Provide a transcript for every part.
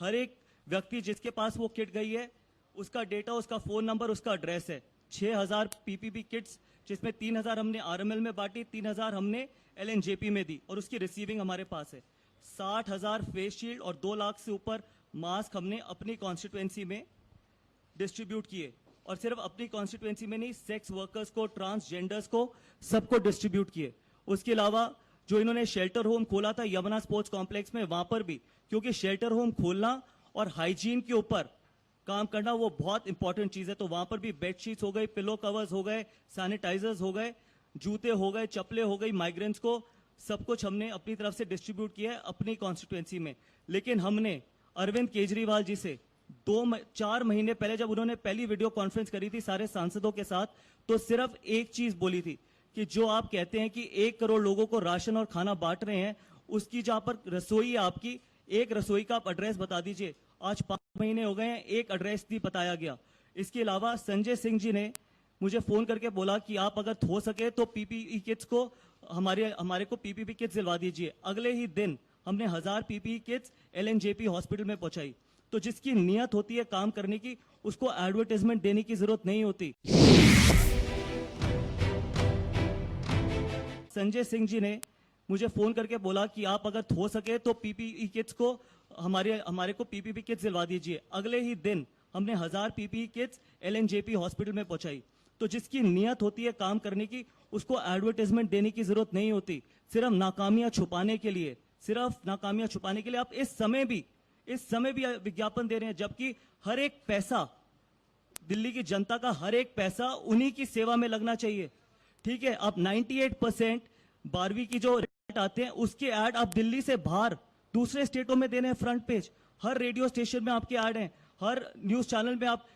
हर एक व्यक्ति जिसके पास वो किट गई है उसका डेटा, उसका फ़ोन नंबर, उसका एड्रेस है। 6000 पीपीपी किट्स, जिसमें 3000 हमने आरएमएल में बांटी, 3000 हमने एलएनजेपी में दी और उसकी रिसीविंग हमारे पास है। 60,000 फेस शील्ड और 2 लाख से ऊपर मास्क हमने अपनी कॉन्स्टिट्यूएंसी में डिस्ट्रीब्यूट किए, और सिर्फ अपनी कॉन्स्टिट्यूएंसी में नहीं, सेक्स वर्कर्स को, ट्रांसजेंडर्स को, सबको डिस्ट्रीब्यूट किए। उसके अलावा जो इन्होंने शेल्टर होम खोला था यमुना स्पोर्ट्स कॉम्प्लेक्स में, वहां पर भी, क्योंकि शेल्टर होम खोलना और हाइजीन के ऊपर काम करना वो बहुत इंपॉर्टेंट चीज है, तो वहां पर भी बेडशीट्स हो गई, पिलो कवर्स हो गए, सैनिटाइजर्स हो गए, जूते हो गए, चप्पलें हो गई, माइग्रेंट्स को सब कुछ हमने अपनी तरफ से डिस्ट्रीब्यूट किया है अपनी कॉन्स्टिट्यूएंसी में। लेकिन हमने अरविंद केजरीवाल जी से 4 महीने पहले जब उन्होंने पहली वीडियो कॉन्फ्रेंस करी थी सारे सांसदों के साथ, तो सिर्फ एक चीज बोली थी कि जो आप कहते हैं कि 1 करोड़ लोगों को राशन और खाना बांट रहे हैं, उसकी जहां पर रसोई है आपकी, एक रसोई का आप एड्रेस बता दीजिए। आज 5 महीने हो गए हैं, एक एड्रेस नहीं बताया गया। इसके अलावा संजय सिंह जी ने मुझे फोन करके बोला कि आप अगर हो सके तो पीपीई किट्स को हमारे को पीपीई किट्स दिलवा दीजिए। अगले ही दिन हमने 1000 पीपीई किट्स एलएनजेपी हॉस्पिटल में पहुंचाई। तो जिसकी नियत होती है काम करने की, उसको एडवर्टाइजमेंट देने की जरूरत नहीं होती। संजय सिंह जी ने मुझे फोन करके बोला कि आप अगर हो सके तो पीपीई किट्स को हमारे को पीपीई किट्स दिलवा दीजिए। अगले ही दिन हमने 1000 पीपीई किट्स एलएनजेपी हॉस्पिटल में पहुंचाई। तो जिसकी नियत होती है काम करने की, उसको एडवर्टाइजमेंट देने की जरूरत नहीं होती। सिर्फ नाकामियां छुपाने के लिए, आप इस समय भी विज्ञापन दे रहे हैं, जबकि हर एक पैसा, दिल्ली की जनता का हर एक पैसा उन्हीं की सेवा में लगना चाहिए। ठीक है, अब 98% 12वीं की जो रिजल्ट आते हैं उसके ऐड आप दिल्ली से बाहर दूसरे स्टेटों में दे रहे हैं। फ्रंट पेज हर रेडियो स्टेशन में आपके ऐड हैं, हर न्यूज चैनल में। आप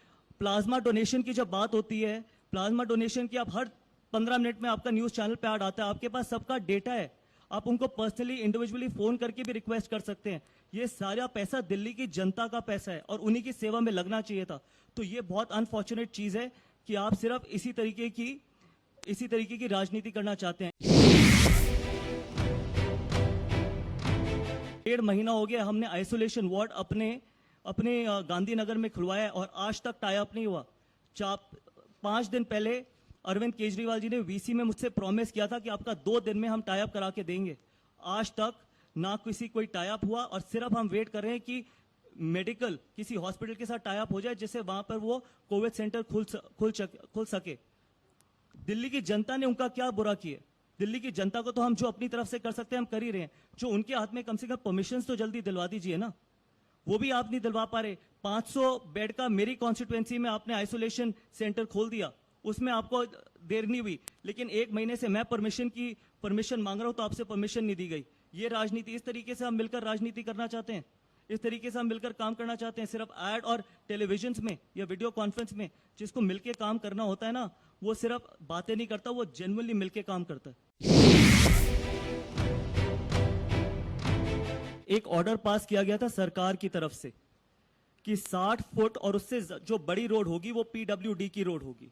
प्लाज्मा डोनेशन की जब बात होती है, प्लाज्मा डोनेशन की आप हर 15 मिनट में आपका न्यूज चैनल पे ऐड आता है। आपके पास सबका डेटा है, आप उनको पर्सनली इंडिविजुअली फोन करके भी रिक्वेस्ट कर सकते हैं। ये सारा पैसा दिल्ली की जनता का पैसा है और उन्हीं की सेवा में लगना चाहिए था। तो ये बहुत अनफॉर्चुनेट चीज है कि आप सिर्फ इसी तरीके की राजनीति करना चाहते हैं। 1.5 महीना हो गया हमने आइसोलेशन वार्ड अपने गांधीनगर में खुलवाया है और आज तक टाई अप नहीं हुआ। 5 दिन पहले अरविंद केजरीवाल जी ने वीसी में मुझसे प्रॉमिस किया था कि आपका 2 दिन में हम टाई अप करा के देंगे। आज तक ना कोई टाई अप हुआ और सिर्फ हम वेट कर रहे हैं कि मेडिकल किसी हॉस्पिटल के साथ टाई अप हो जाए जिससे वहां पर वो कोविड सेंटर खुल सके। दिल्ली की जनता ने उनका क्या बुरा किया? दिल्ली की जनता को तो हम जो अपनी तरफ से कर सकते हैं हम कर ही रहे हैं। जो उनके हाथ में कम से कम परमिशन तो जल्दी दिलवा दीजिए ना, वो भी आप नहीं दिलवा पा रहे। 500 बेड का मेरी कॉन्स्टिट्यूएंसी में आपने आइसोलेशन सेंटर खोल दिया, उसमें आपको देर नहीं हुई, लेकिन 1 महीने से मैं परमिशन मांग रहा हूं तो आपसे परमिशन नहीं दी गई। ये राजनीति, इस तरीके से हम मिलकर राजनीति करना चाहते हैं? इस तरीके से हम मिलकर काम करना चाहते हैं? सिर्फ एड और टेलीविजन में या वीडियो कॉन्फ्रेंस में जिसको मिलकर काम करना होता है ना, वो सिर्फ बातें नहीं करता, वो जेन्युइनली मिलकर काम करता है। एक ऑर्डर पास किया गया था सरकार की तरफ से कि 60 फुट और उससे जो बड़ी रोड होगी वो पीडब्ल्यूडी की रोड होगी।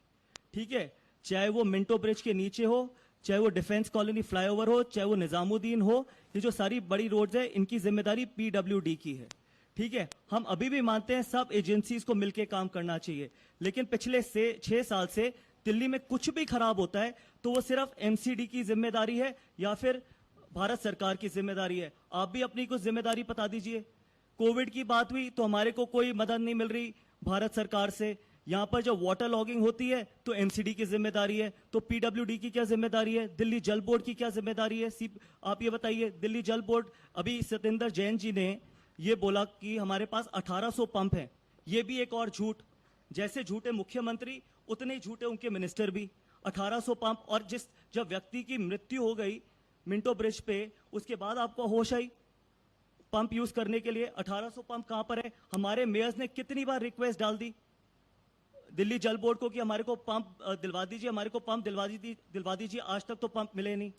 ठीक है, चाहे वो मिंटो ब्रिज के नीचे हो, चाहे वो डिफेंस कॉलोनी फ्लाईओवर हो, चाहे वो निजामुद्दीन हो, ये जो सारी बड़ी रोड्स है इनकी जिम्मेदारी पीडब्ल्यूडी की है। ठीक है, हम अभी भी मानते हैं सब एजेंसीज को मिलकर काम करना चाहिए, लेकिन पिछले 6 साल से दिल्ली में कुछ भी खराब होता है तो वो सिर्फ एमसीडी की जिम्मेदारी है या फिर भारत सरकार की जिम्मेदारी है। आप भी अपनी कुछ जिम्मेदारी बता दीजिए। कोविड की बात हुई तो हमारे को कोई मदद नहीं मिल रही भारत सरकार से। यहां पर जब वाटर लॉगिंग होती है तो एमसीडी की जिम्मेदारी है, तो पीडब्ल्यूडी की क्या जिम्मेदारी है? दिल्ली जल बोर्ड की क्या जिम्मेदारी है? आप ये बताइए। दिल्ली जल बोर्ड, अभी सत्येंद्र जैन जी ने ये बोला कि हमारे पास 1800 पंप हैं। ये भी एक और झूठ। जैसे झूठे मुख्यमंत्री उतने ही झूठे उनके मिनिस्टर भी। 1800 पंप, और जब व्यक्ति की मृत्यु हो गई मिंटो ब्रिज पे, उसके बाद आपको होश आई पंप यूज करने के लिए। 1800 पंप कहां पर है? हमारे मेयर्स ने कितनी बार रिक्वेस्ट डाल दी दिल्ली जल बोर्ड को कि हमारे को पंप दिलवा दीजिए, हमारे को पंप दिलवा दीजिए। आज तक तो पंप मिले नहीं।